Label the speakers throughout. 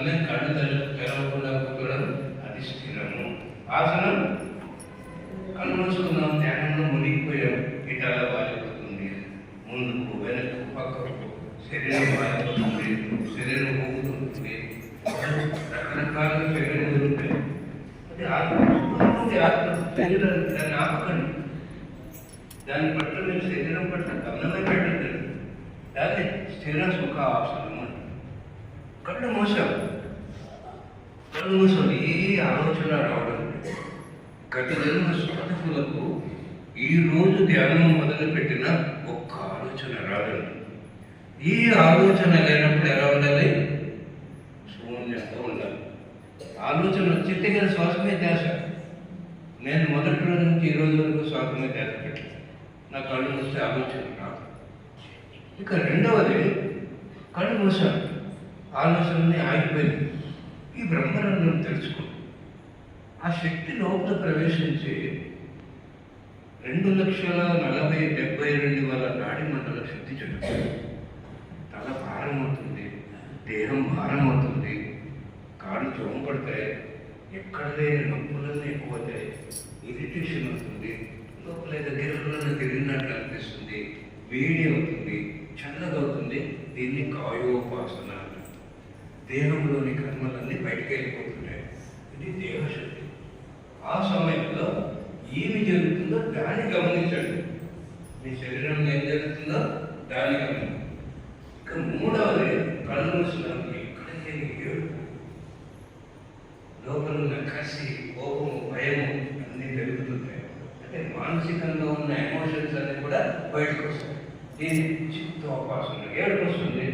Speaker 1: అందువల్ల కళ్ళు తెరవకుండా కూర్చోవడం అది స్థిరము. ఆసనం కళ్ళు మూసుకున్నాం, ధ్యానంలో మునిగిపోయాం, ఇటాల వాలిపోతుంది, ముందుకు వెనక్కు పక్కకు శరీరం వాలిపోతుంది, శరీరం ఊగుతుంటుంది, రకరకాల శరీరం జరుగుతాయి. అది ఆత్మ దాన్ని ఆపకండి. దాని పట్ల మీరు శరీరం పట్ల గమనమే పెట్టండి. దాన్ని స్థిర సుఖ ఆసనం అని. కళ్ళు మూసాం, ఏ ఆలోచన రావడం. గత జన్మ సాధకులకు ఈ రోజు ధ్యానం మొదలుపెట్టిన ఒక్క ఆలోచన రాదండి. ఈ ఆలోచన లేనప్పుడు ఎలా ఉండాలి? శూన్యంగా ఉండాలి. ఆలోచన వచ్చితే కదా శ్వాస మీద ధ్యాస. నేను మొదటి రోజు నుంచి ఈ రోజు వరకు శ్వాస మీద ధ్యాస పెట్టాను. నా కళ్ళు మూస్తే ఆలోచన రాదు. ఇక రెండవది, కళ్ళు మూసాను, ఆలోచనని ఆగిపోయింది. ఈ బ్రహ్మరంగం తెలుసుకో. ఆ శక్తి లోపల ప్రవేశించి 2,40,72,000 నాడి మండల శక్తి చెప్తుంది. తల భారం అవుతుంది, దేహం భారం అవుతుంది, కాళ్ళు చోమపడతాయి, ఎక్కడ లేని నొప్పులన్నీ ఎక్కువ అవుతాయి, ఇరిటేషన్ అవుతుంది, లోపల దగ్గరలో తిరిగినట్లు అనిపిస్తుంది, వేడి అవుతుంది, చల్లగా అవుతుంది. దీన్ని కాయోపాసన. దేహంలోని కర్మలన్నీ బయటకు వెళ్ళిపోతున్నాయి. ఇది దేహశక్తి. ఆ సమయంలో ఏమి జరుగుతుందో దాన్ని గమనించండి. మీ శరీరంలో ఏం జరుగుతుందో దాన్ని గమనించండి. ఇక మూడవది, కళ్ళు మూసినప్పుడు ఎక్కడికి ఏడు, లోపల ఉన్న కసి, కోపము, భయము అన్నీ పెరుగుతున్నాయి. అంటే మానసికంగా ఉన్న ఎమోషన్స్ అన్నీ కూడా బయటకు వస్తాయి. దీన్ని చిత్తోపాసన. ఏడుపు వస్తుంది,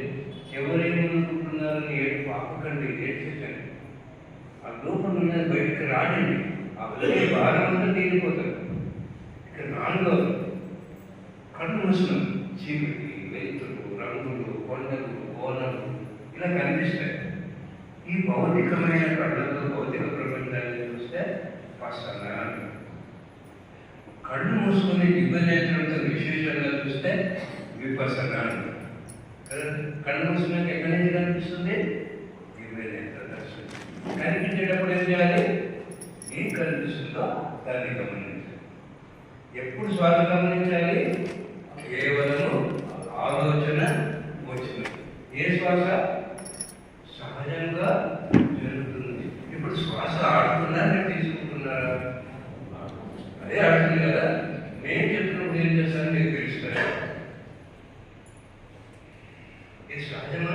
Speaker 1: ఎవరేమనుకుంటున్నారని ఏడుపు ఆపకండి, ఏడ్చేసండి. ఆ లోపల ఉన్నది బయటకు రాడండి. అవన్నీ భారం అంతా తీరిపోతుంది. ఇక నాలుగవది, కళ్ళు మూసినాం, చీకటి, వెలుతురు, రంగులు, కొండలు, కోనలు ఇలా కనిపిస్తాయి. ఈ భౌతికమైన కళ్ళతో భౌతిక ప్రపంచాన్ని చూస్తే పసన. కళ్ళు మూసుకొని దివ్యనేత్రంతో విశేషంగా చూస్తే విపసన. కళ్ళు మూసినాక ఎక్కడి నుంచి కనిపిస్తుంది? దివ్యనేత్ర దర్శనం. కనిపించేటప్పుడు ఏం చేయాలి? ఏం కనిపిస్తుందో దాన్ని గమనించాలి. ఎప్పుడు శ్వాస గమనించాలి? కేవలము ఆలోచన వచ్చిన ఏ శ్వాస సహజంగా జరుగుతుంది. ఇప్పుడు శ్వాస ఆడుతున్నారని తీసుకుంటున్నారా? అదే ఆడుతుంది కదా. నేను చెప్పినప్పుడు ఏం చేస్తానని మీకు తెలుస్తారు. ఇది సహజమా?